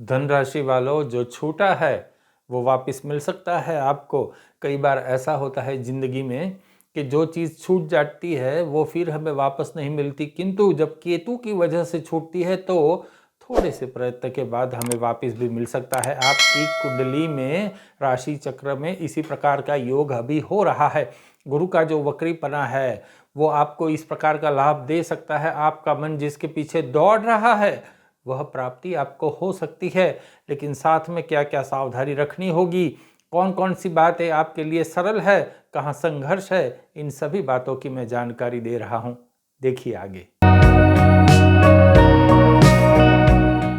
धनराशि वालों, जो छूटा है वो वापस मिल सकता है आपको। कई बार ऐसा होता है ज़िंदगी में कि जो चीज़ छूट जाती है वो फिर हमें वापस नहीं मिलती, किंतु जब केतु की वजह से छूटती है तो थोड़े से प्रयत्न के बाद हमें वापस भी मिल सकता है। आपकी कुंडली में राशि चक्र में इसी प्रकार का योग अभी हो रहा है। गुरु का जो वक्रीपना है वो आपको इस प्रकार का लाभ दे सकता है। आपका मन जिसके पीछे दौड़ रहा है वह प्राप्ति आपको हो सकती है, लेकिन साथ में क्या क्या सावधानी रखनी होगी, कौन कौन सी बातें आपके लिए सरल है, कहाँ संघर्ष है, इन सभी बातों की मैं जानकारी दे रहा हूँ। देखिए आगे।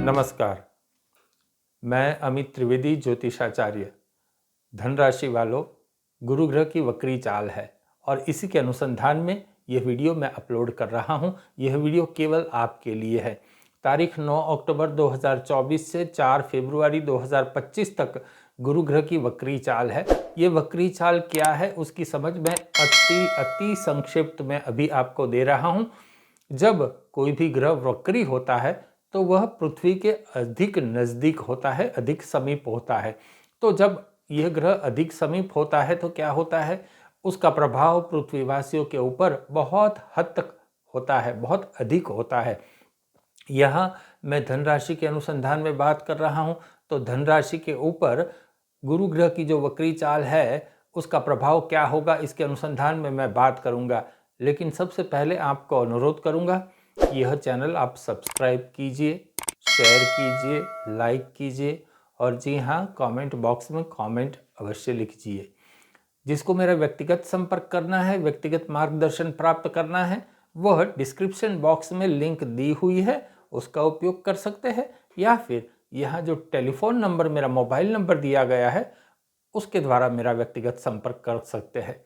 नमस्कार, मैं अमित त्रिवेदी, ज्योतिषाचार्य। धनराशि वालों, गुरु ग्रह की वक्री चाल है और इसी के अनुसंधान में यह वीडियो मैं अपलोड कर रहा हूं। यह वीडियो केवल आपके लिए है। तारीख 9 अक्टूबर 2024 से 4 फरवरी 2025 तक गुरु ग्रह की वक्री चाल है। ये वक्री चाल क्या है उसकी समझ मैं अति संक्षिप्त में अभी आपको दे रहा हूं। जब कोई भी ग्रह वक्री होता है तो वह पृथ्वी के अधिक नज़दीक होता है, अधिक समीप होता है। तो जब यह ग्रह अधिक समीप होता है तो क्या होता है, उसका प्रभाव पृथ्वीवासियों के ऊपर बहुत हद तक होता है, बहुत अधिक होता है। यहाँ मैं धनराशि के अनुसंधान में बात कर रहा हूँ, तो धनराशि के ऊपर गुरु ग्रह की जो वक्री चाल है उसका प्रभाव क्या होगा इसके अनुसंधान में मैं बात करूँगा। लेकिन सबसे पहले आपको अनुरोध करूँगा कि यह चैनल आप सब्सक्राइब कीजिए, शेयर कीजिए, लाइक कीजिए और जी हाँ, कमेंट बॉक्स में कमेंट अवश्य लिखिए। जिसको मेरा व्यक्तिगत संपर्क करना है, व्यक्तिगत मार्गदर्शन प्राप्त करना है, वह डिस्क्रिप्शन बॉक्स में लिंक दी हुई है, उसका उपयोग कर सकते हैं, या फिर यहाँ जो टेलीफोन नंबर, मेरा मोबाइल नंबर दिया गया है, उसके द्वारा मेरा व्यक्तिगत संपर्क कर सकते हैं।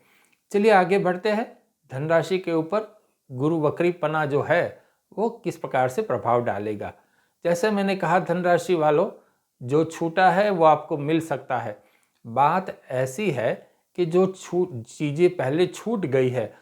चलिए आगे बढ़ते हैं। धनराशि के ऊपर गुरु वक्रीपना जो है वो किस प्रकार से प्रभाव डालेगा। जैसे मैंने कहा, धनराशि वालों, जो छूटा है वो आपको मिल सकता है। बात ऐसी है कि जो चीज़ें पहले छूट गई है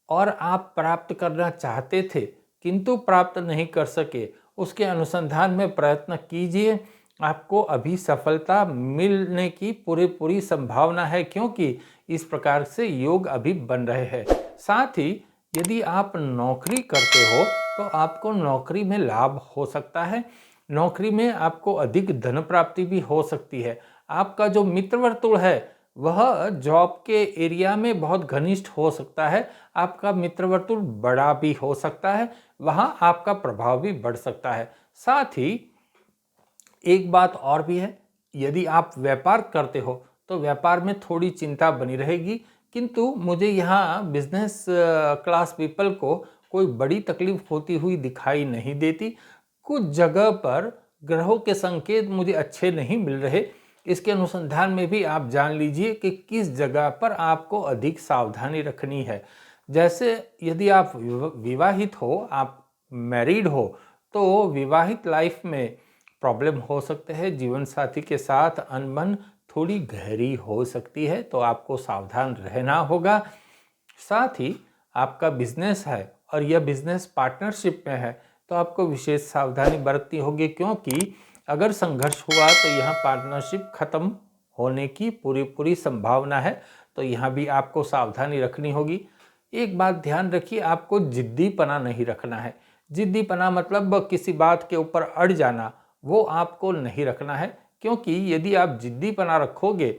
और आप प्राप्त करना चाहते थे किंतु प्राप्त नहीं कर सके, उसके अनुसंधान में प्रयत्न कीजिए। आपको अभी सफलता मिलने की पूरी संभावना है, क्योंकि इस प्रकार से योग अभी बन रहे हैं। साथ ही यदि आप नौकरी करते हो तो आपको नौकरी में लाभ हो सकता है। नौकरी में आपको अधिक धन प्राप्ति भी हो सकती है। आपका जो मित्र वर्तुल है वह जॉब के एरिया में बहुत घनिष्ठ हो सकता है। आपका मित्र वर्तुल बड़ा भी हो सकता है, वहाँ आपका प्रभाव भी बढ़ सकता है। साथ ही एक बात और भी है, यदि आप व्यापार करते हो तो व्यापार में थोड़ी चिंता बनी रहेगी, किंतु मुझे यहाँ बिजनेस क्लास पीपल को कोई बड़ी तकलीफ होती हुई दिखाई नहीं देती। कुछ जगह पर ग्रहों के संकेत मुझे अच्छे नहीं मिल रहे। इसके अनुसंधान में भी आप जान लीजिए कि किस जगह पर आपको अधिक सावधानी रखनी है। जैसे यदि आप विवाहित हो, आप मैरिड हो, तो विवाहित लाइफ में प्रॉब्लम हो सकते हैं, जीवन साथी के साथ अनबन थोड़ी गहरी हो सकती है, तो आपको सावधान रहना होगा। साथ ही आपका बिजनेस है और यह बिजनेस पार्टनरशिप में है तो आपको विशेष सावधानी बरतनी होगी, क्योंकि अगर संघर्ष हुआ तो यहाँ पार्टनरशिप खत्म होने की पूरी संभावना है, तो यहाँ भी आपको सावधानी रखनी होगी। एक बात ध्यान रखिए, आपको जिद्दीपना नहीं रखना है। जिद्दीपना मतलब किसी बात के ऊपर अड़ जाना, वो आपको नहीं रखना है, क्योंकि यदि आप जिद्दीपना रखोगे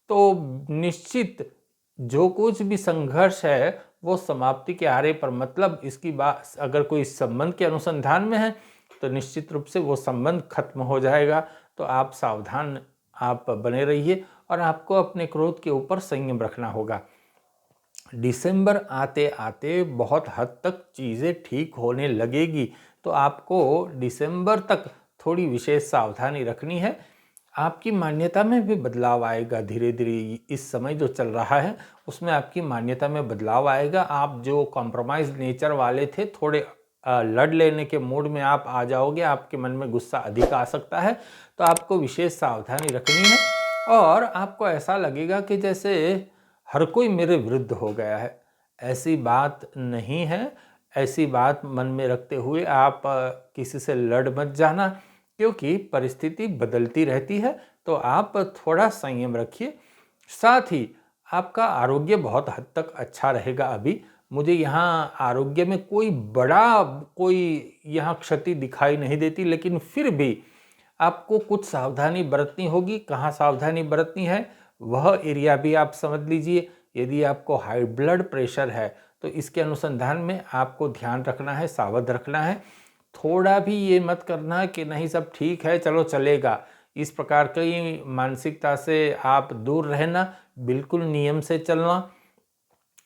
तो निश्चित जो कुछ भी संघर्ष है वो समाप्ति के आरे पर, मतलब इसकी बात अगर कोई संबंध के अनुसंधान में है तो निश्चित रूप से वो संबंध खत्म हो जाएगा। तो आप सावधान आप बने रहिए और आपको अपने क्रोध के ऊपर संयम रखना होगा। दिसंबर आते आते बहुत हद तक चीज़ें ठीक होने लगेगी, तो आपको दिसंबर तक थोड़ी विशेष सावधानी रखनी है। आपकी मान्यता में भी बदलाव आएगा धीरे धीरे। इस समय जो चल रहा है उसमें आपकी मान्यता में बदलाव आएगा। आप जो कॉम्प्रोमाइज़ नेचर वाले थे, थोड़े लड़ लेने के मूड में आप आ जाओगे, आपके मन में गुस्सा अधिक आ सकता है, तो आपको विशेष सावधानी रखनी है। और आपको ऐसा लगेगा कि जैसे हर कोई मेरे विरुद्ध हो गया है। ऐसी बात नहीं है। ऐसी बात मन में रखते हुए आप किसी से लड़ मत जाना। क्योंकि परिस्थिति बदलती रहती है, तो आप थोड़ा संयम रखिए। साथ ही आपका आरोग्य बहुत हद तक अच्छा रहेगा। अभी मुझे यहाँ आरोग्य में कोई यहाँ क्षति दिखाई नहीं देती, लेकिन फिर भी आपको कुछ सावधानी बरतनी होगी। कहाँ सावधानी बरतनी है वह एरिया भी आप समझ लीजिए। यदि आपको हाई ब्लड प्रेशर है तो इसके अनुसंधान में आपको ध्यान रखना है, सावध रखना है। थोड़ा भी ये मत करना कि नहीं सब ठीक है चलो चलेगा, इस प्रकार की मानसिकता से आप दूर रहना, बिल्कुल नियम से चलना।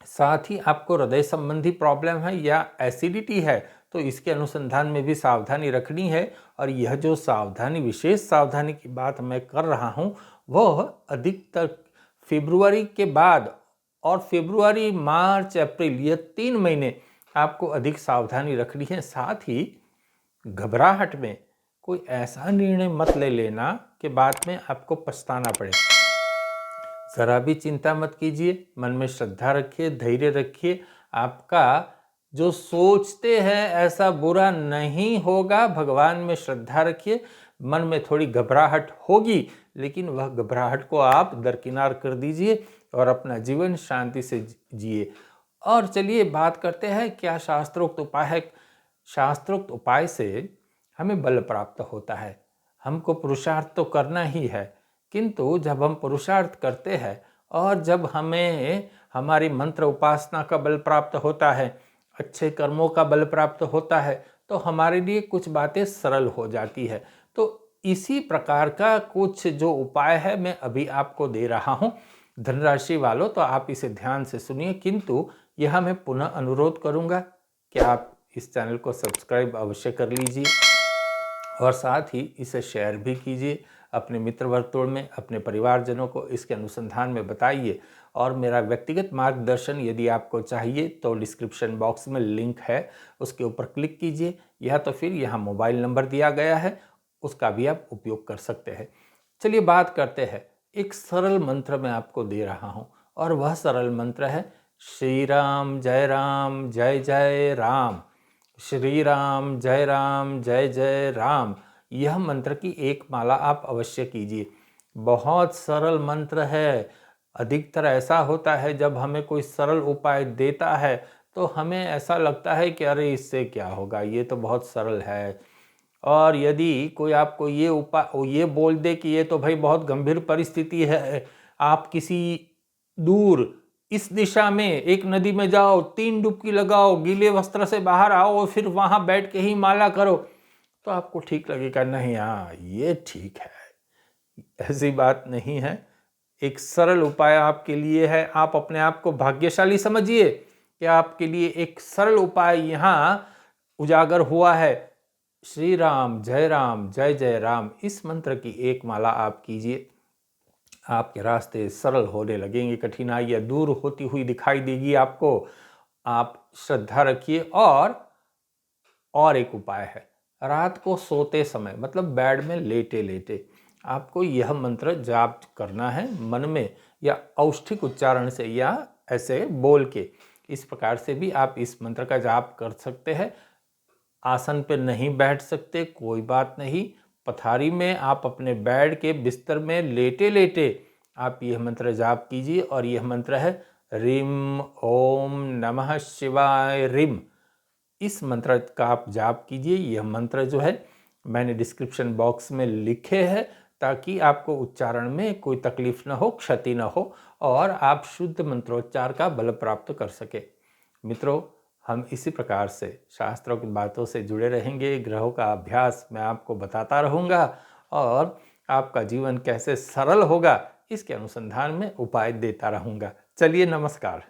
साथ ही आपको हृदय संबंधी प्रॉब्लम है या एसिडिटी है तो इसके अनुसंधान में भी सावधानी रखनी है। और यह जो सावधानी, विशेष सावधानी की बात मैं कर रहा हूँ वह अधिकतर फरवरी के बाद, और फरवरी, मार्च, अप्रैल, यह 3 महीने आपको अधिक सावधानी रखनी है। साथ ही घबराहट में कोई ऐसा निर्णय मत ले लेना कि बाद में आपको पछताना पड़े। ज़रा भी चिंता मत कीजिए, मन में श्रद्धा रखिए, धैर्य रखिए। आपका जो सोचते हैं ऐसा बुरा नहीं होगा, भगवान में श्रद्धा रखिए। मन में थोड़ी घबराहट होगी, लेकिन वह घबराहट को आप दरकिनार कर दीजिए और अपना जीवन शांति से जिए। और चलिए बात करते हैं क्या शास्त्रोक्त उपाय है। शास्त्रोक्त उपाय से हमें बल प्राप्त होता है। हमको पुरुषार्थ तो करना ही है, किंतु जब हम पुरुषार्थ करते हैं और जब हमें हमारी मंत्र उपासना का बल प्राप्त होता है, अच्छे कर्मों का बल प्राप्त होता है, तो हमारे लिए कुछ बातें सरल हो जाती है। तो इसी प्रकार का कुछ जो उपाय है मैं अभी आपको दे रहा हूँ। धनराशि वालों तो आप इसे ध्यान से सुनिए, किंतु यह मैं पुनः अनुरोध करूँगा कि आप इस चैनल को सब्सक्राइब अवश्य कर लीजिए और साथ ही इसे शेयर भी कीजिए अपने मित्र वर्तुल में, अपने परिवारजनों को इसके अनुसंधान में बताइए। और मेरा व्यक्तिगत मार्गदर्शन यदि आपको चाहिए तो डिस्क्रिप्शन बॉक्स में लिंक है, उसके ऊपर क्लिक कीजिए, या तो फिर यहाँ मोबाइल नंबर दिया गया है, उसका भी आप उपयोग कर सकते हैं। चलिए बात करते हैं। एक सरल मंत्र मैं आपको दे रहा हूँ और वह सरल मंत्र है श्री राम जय राम, श्री राम जय जय राम। यह मंत्र की एक माला आप अवश्य कीजिए। बहुत सरल मंत्र है। अधिकतर ऐसा होता है जब हमें कोई सरल उपाय देता है तो हमें ऐसा लगता है कि अरे इससे क्या होगा, ये तो बहुत सरल है। और यदि कोई आपको ये बोल दे कि ये तो भाई बहुत गंभीर परिस्थिति है, आप किसी दूर इस दिशा में एक नदी में जाओ, 3 डुबकी लगाओ, गीले वस्त्र से बाहर आओ और फिर वहाँ बैठ के ही माला करो, तो आपको ठीक लगेगा, नहीं हाँ ये ठीक है। ऐसी बात नहीं है। एक सरल उपाय आपके लिए है। आप अपने आप को भाग्यशाली समझिए कि आपके लिए एक सरल उपाय यहाँ उजागर हुआ है। श्री राम जय जय राम, इस मंत्र की एक माला आप कीजिए। आपके रास्ते सरल होने लगेंगे, कठिनाइयाँ दूर होती हुई दिखाई देगी आपको। आप श्रद्धा रखिए। और एक उपाय है, रात को सोते समय, मतलब बेड में लेटे लेटे आपको यह मंत्र जाप करना है मन में या औष्ठिक उच्चारण से या ऐसे बोल के। इस प्रकार से भी आप इस मंत्र का जाप कर सकते हैं। आसन पे नहीं बैठ सकते कोई बात नहीं, पथारी में आप अपने बेड के बिस्तर में लेटे लेटे आप यह मंत्र जाप कीजिए। और यह मंत्र है रिम ओम नमः शिवाय रिम। इस मंत्र का आप जाप कीजिए। यह मंत्र जो है मैंने डिस्क्रिप्शन बॉक्स में लिखे हैं ताकि आपको उच्चारण में कोई तकलीफ न हो, क्षति न हो और आप शुद्ध मंत्रोच्चार का बल प्राप्त कर सके। मित्रों, हम इसी प्रकार से शास्त्रों की बातों से जुड़े रहेंगे। ग्रहों का अभ्यास मैं आपको बताता रहूँगा और आपका जीवन कैसे सरल होगा इसके अनुसंधान में उपाय देता रहूँगा। चलिए नमस्कार।